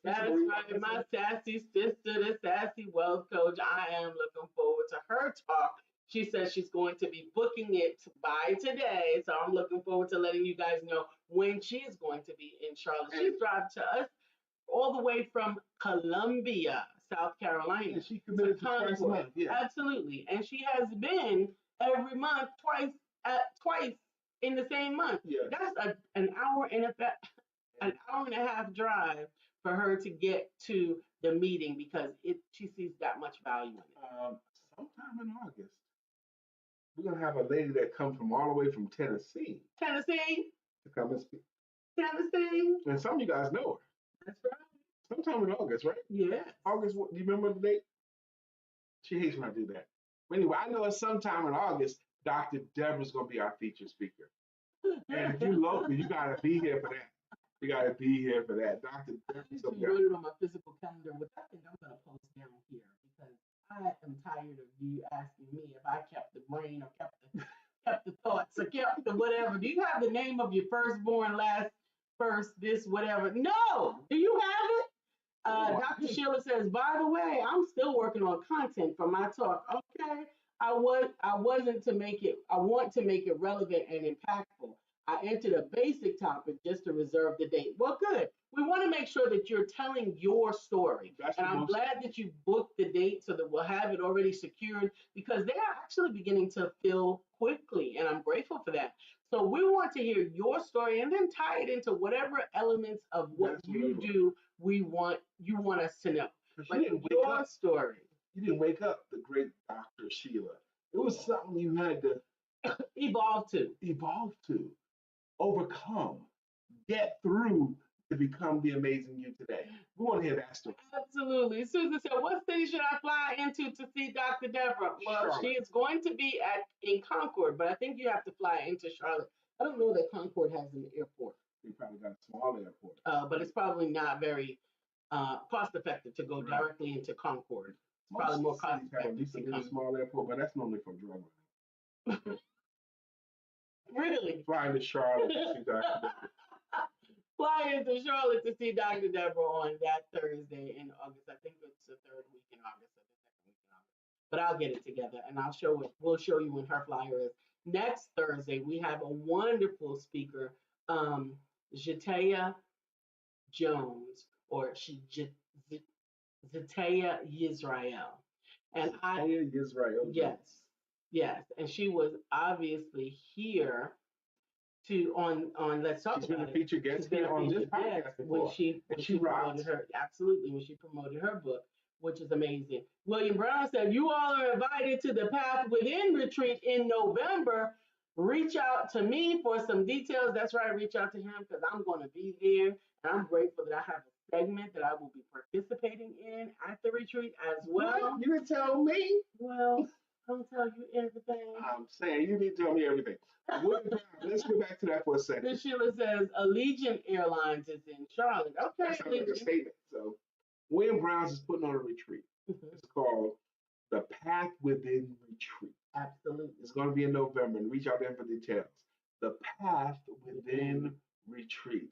That's right. My sassy sister, the sassy wealth coach. I am looking forward to her talk. She says she's going to be booking it by today. So I'm looking forward to letting you guys know when she's going to be in Charlotte. She's driving to us all the way from Columbia, South Carolina. And she committed to twice a month. Yeah. Absolutely. And she has been every month, twice in the same month. Yeah. That's an hour and a half drive for her to get to the meeting because she sees that much value in it. Sometime in August, we're gonna have a lady that comes from all the way from Tennessee. To come and speak. Tennessee. And some of you guys know her. That's right. Sometime in August, right? Yeah. August. Do you remember the date? She hates when I do that. But anyway, I know it's sometime in August. Dr. Deborah's gonna be our featured speaker. And if you're local, you gotta be here for that. You gotta be here for that. Dr. Deborah's gonna be. I wrote it on my physical calendar, which I think I'm gonna post down here because I am tired of you asking me if I kept the brain or kept the thoughts or kept the whatever. Do you have the name of your firstborn, last, first, this, whatever? No. Do you have it? Dr. Sheila says, by the way, I'm still working on content for my talk. Okay. I want to make it relevant and impactful. I entered a basic topic just to reserve the date. Well, good. We want to make sure that you're telling your story. And I'm glad that you booked the date so that we'll have it already secured because they are actually beginning to fill quickly. And I'm grateful for that. So we want to hear your story and then tie it into whatever elements of what you do you want us to know. But your story. You didn't wake up the great Dr. Sheila. It was something you had to evolve to, overcome, get through to become the amazing you today. We want to hear that story. Absolutely. Susan said, what city should I fly into to see Dr. Deborah? Well, Charlotte. She is going to be in Concord, but I think you have to fly into Charlotte. I don't know that Concord has an airport. They probably got a small airport. But it's probably not very cost effective to go directly into Concord. It's probably more cost effective. A small airport, but that's normally from drug money. Really? Flying to Charlotte to see Dr. Deborah. Fly into Charlotte to see Dr. Deborah on that Thursday in August. I think it's the third week in August or the second week in August. But I'll get it together and we'll show you when her flyer is. Next Thursday, we have a wonderful speaker, Jataya Jones, or Zataya Yisrael. And Yisrael. Yes. And she was obviously here on Let's Talk She's been About a It. featured guest here on this podcast when before. she promoted her when she promoted her book, which is amazing. William Brown said, "You all are invited to the Path Within retreat in November. Reach out to me for some details." That's right, reach out to him because I'm going to be there, and I'm grateful that I have a segment that I will be participating in at the retreat as well. What? You didn't tell me? Well, I'll tell you everything. I'm saying you need to tell me everything. Let's go back to that for a second. Miss Sheila says Allegiant Airlines is in Charlotte. Okay, that sounds like a statement. So William Brown's is putting on a retreat. It's called the Path Within Retreat. Absolutely. It's going to be in November, and reach out there for details. The Path Within Retreat.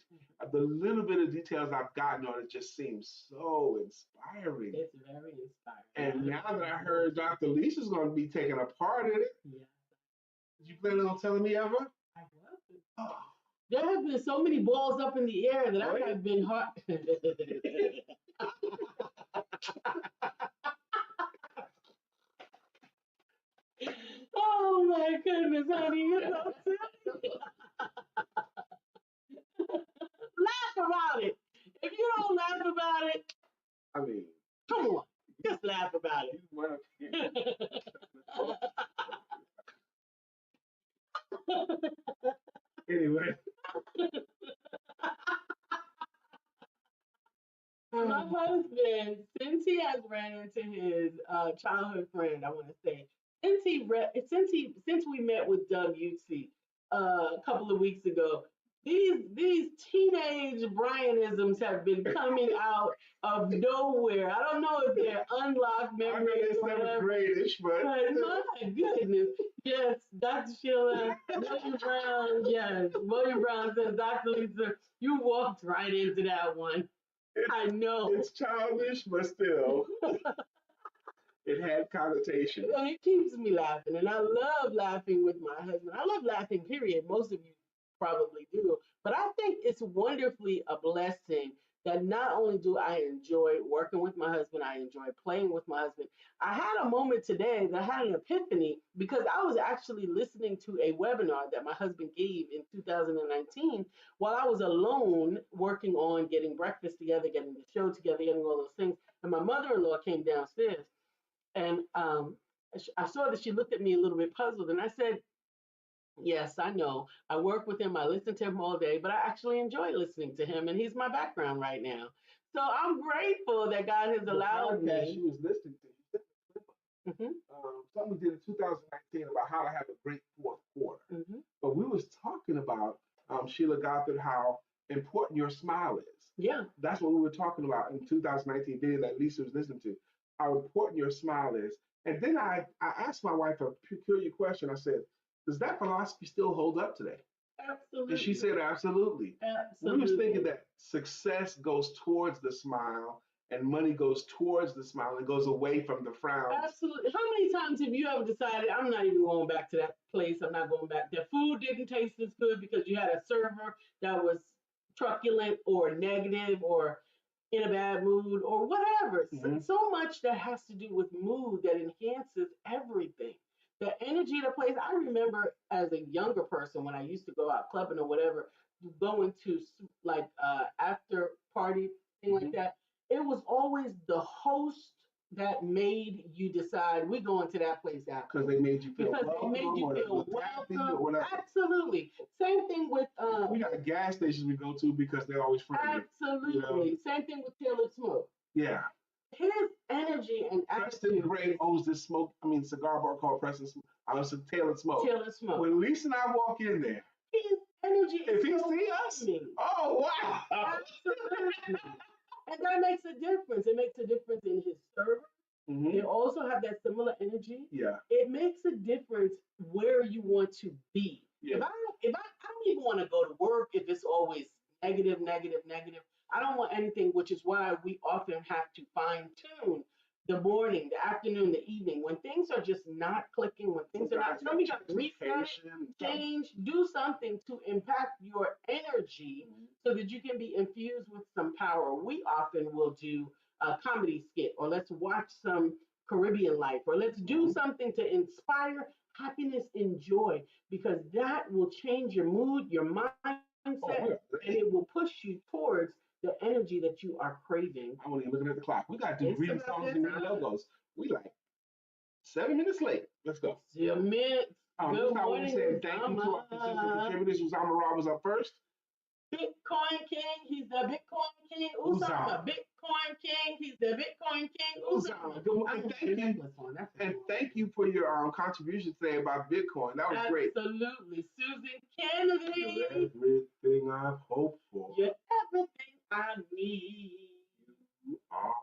The little bit of details I've gotten on it just seems so inspiring. It's very inspiring. And now that I heard DrLisa's going to be taking a part in it, did you plan on telling me ever? I was. Oh. There have been so many balls up in the air that I have been hard. Oh my goodness, honey, you're so silly. Laugh about it. If you don't laugh about it, I mean, come on, just laugh about it. Anyway. My husband, since he has ran into his childhood friend, I want to say, since we met with Doug Utsi a couple of weeks ago, these teenage Brianisms have been coming out of nowhere. I don't know if they're unlocked memories or whatever. Grade-ish, but my goodness, yes, Dr. Sheila, William Brown, yes, William Brown says, Dr. Lisa, you walked right into that one. I know. It's childish, but still, it had connotation. It keeps me laughing, and I love laughing with my husband. I love laughing, period. Most of you probably do. But I think it's wonderfully a blessing that not only do I enjoy working with my husband, I enjoy playing with my husband. I had a moment today that I had an epiphany because I was actually listening to a webinar that my husband gave in 2019 while I was alone working on getting breakfast together, getting the show together, getting all those things. And my mother-in-law came downstairs, and I saw that she looked at me a little bit puzzled, and I said, "Yes, I know. I work with him. I listen to him all day, but I actually enjoy listening to him, and he's my background right now. So I'm grateful that God has allowed me." She was listening to something we did in 2019 about how to have a great fourth quarter. But we was talking about Sheila Gothard, how important your smile is. Yeah, that's what we were talking about in 2019 video that Lisa was listening to. How important your smile is. And then I asked my wife a peculiar question. I said, "Does that philosophy still hold up today?" absolutely. And she said, "Absolutely." Absolutely. We was thinking that success goes towards the smile and money goes towards the smile and goes away from the frown. Absolutely. How many times have you ever decided, I'm not even going back to that place, I'm not going back? The food didn't taste as good because you had a server that was truculent or negative or in a bad mood or whatever. So much that has to do with mood that enhances everything. The energy of the place. I remember as a younger person when I used to go out clubbing or whatever, going to like after party thing like that. It was always the host that made you decide we're going to that place out. Because they made you feel welcome. They made you feel welcome. Absolutely. Same thing with we got gas stations we go to because they're always friendly. Absolutely. You know? Same thing with Tailored Smoke. Yeah. His energy and Preston Gray owns this cigar bar called Preston. I was Tailored Smoke. Tailored Smoke. When Lisa and I walk in there, his energy is if he see us, oh wow. Absolutely. And that makes a difference. It makes a difference in his server. They also have that similar energy. Yeah. It makes a difference where you want to be. Yeah. If I don't even want to go to work if it's always negative. I don't want anything, which is why we often have to fine tune the morning, the afternoon, the evening. When things are just not clicking, when things are not, we got to reset, change, do something to impact your energy so that you can be infused with some power. We often will do a comedy skit or let's watch some Caribbean life, or let's do something to inspire happiness and joy, because that will change your mood, your mindset, and it will push you towards the energy that you are craving. I'm only looking at the clock. We got to do greeting songs and read logos. We like 7 minutes late. Let's go. 7 minutes. Good morning. Saying thank you to our consistent contributors. Usama Rob was up first. Bitcoin King, he's the Bitcoin King. Usama, Bitcoin King, he's the Bitcoin King. Usama. Good morning. Thank you. And thank you for your contribution today about Bitcoin. That was great. Absolutely. Susan Kennedy. You're everything I've hoped for. You're everything I need. You are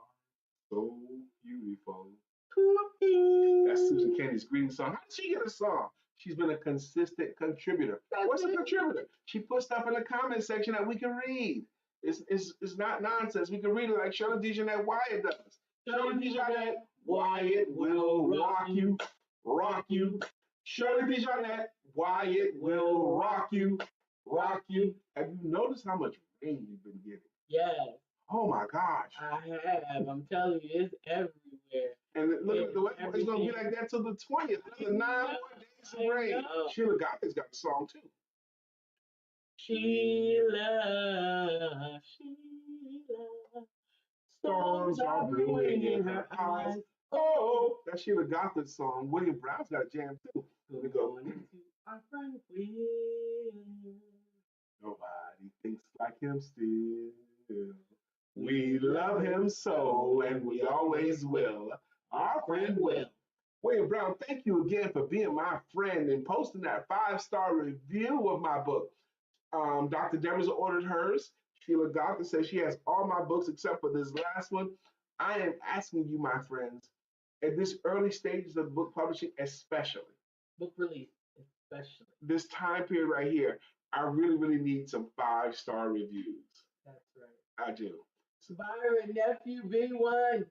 so beautiful. Poopy. That's Susan Kennedy's greeting song. How did she get a song? She's been a consistent contributor. What's a contributor? She puts stuff in the comment section that we can read. It's not nonsense. We can read it like Shirley DeJohnette Wyatt does. Shirley DeJohnette Wyatt will rock you, rock you. Shirley DeJohnette Wyatt will rock you, rock you. Have you noticed how much rain you've been getting? Yes. Oh my gosh. I have. I'm telling you, it's everywhere. And look at the weather. It's going to be like that till the 20th. Another 9 more days of rain. Sheila Gothi's got a song too. Sheila. Storms are brewing in her eyes. Oh, that's Sheila Gothi's song. William Brown's got a jam too. Here we go. Our friend Will. Nobody thinks like him still. We love him so, and we always will. Our friend Will. William Brown, thank you again for being my friend and posting that 5-star review of my book. Dr. Devers ordered hers. Sheila Gotham says she has all my books except for this last one. I am asking you, my friends, at this early stages of book publishing, especially. Book release, especially. This time period right here, I really, really need some 5-star reviews. That's right. I do. Byron, nephew, B1. Byron!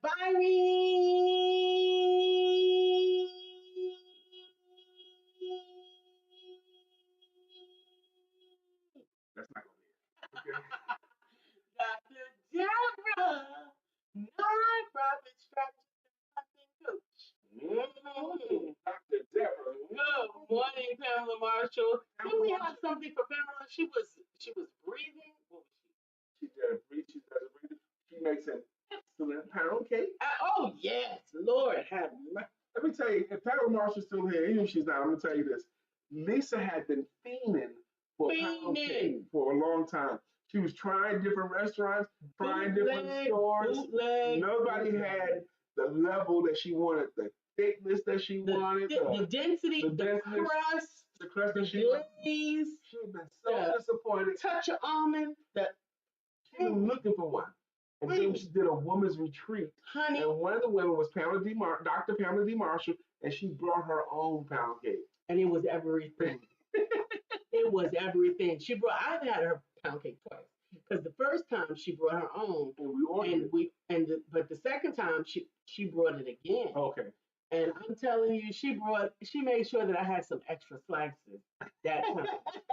That's not going to be it. Okay. Dr. Deborah, non-profit strategy consulting coach. Dr. Deborah. Good morning, Pamela Marshall. Did we have something for Pamela? She was breathing. What was she? She does breathe. She does breathe. She makes an excellent pound cake. Oh yes, Lord have mercy. Let me tell you, if Pamela Marshall's still here, even if she's not, I'm gonna tell you this. Lisa had been fiending for pound cake for a long time. She was trying different restaurants, trying different stores. Nobody had the level that she wanted, the thickness that she wanted, the density, the crust that she wanted. She had been so disappointed. Touch of almond. She was looking for one. And then she did a woman's retreat. Honey. And one of the women was Dr. Pamela D. Marshall, and she brought her own pound cake. And it was everything. It was everything. I've had her pound cake twice. Because the first time she brought her own, and we ordered but the second time she brought it again. Okay. And I'm telling you, she made sure that I had some extra slices that time.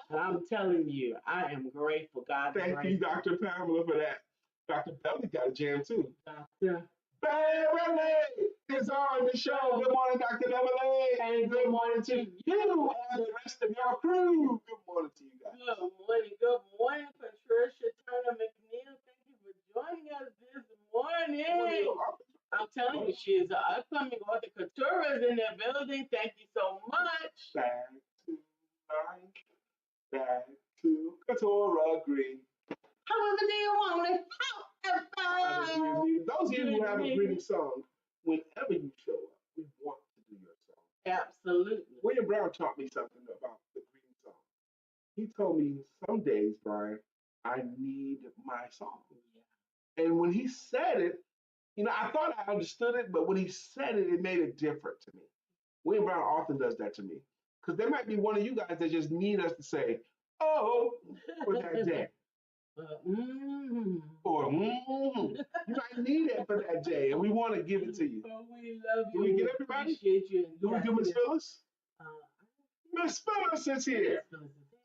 And I'm telling you, I am grateful. God is Thank you, Dr. Pamela, for that. Dr. Belly got a jam too. Dr. Beverly is on the show. Good morning, Dr. Beverly. And good morning to you and the rest of your crew. Good morning to you guys. Good morning, Patricia Turner McNeill. Thank you for joining us this morning. I'm telling you, she is an upcoming author. Couture is in the building. Thank you so much. Back to life. Back to Couture Green. However do you want it? Those of you who have a greeting song, whenever you show up, we want to do your song. Absolutely. William Brown taught me something about the greeting song. He told me some days, Brian, I need my song. Yeah. And when he said it, I thought I understood it, but when he said it, it made it different to me. William Brown often does that to me. Because there might be one of you guys that just need us to say, oh, for that day. Or you might need it for that day, and we want to give it to you. Oh, we love you. Can we get everybody? Appreciate you. Do we do Miss Phyllis? Miss Phyllis is here.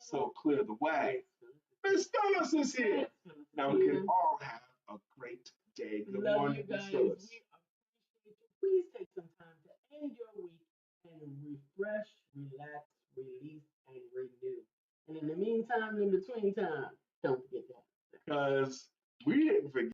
So clear the way. Miss Phyllis is here. Now we can all have a great day. Good morning, Miss Phyllis. please take some time to end your week and refresh, relax, release, and renew. And in the meantime, in between time, don't forget that. Because we didn't forget.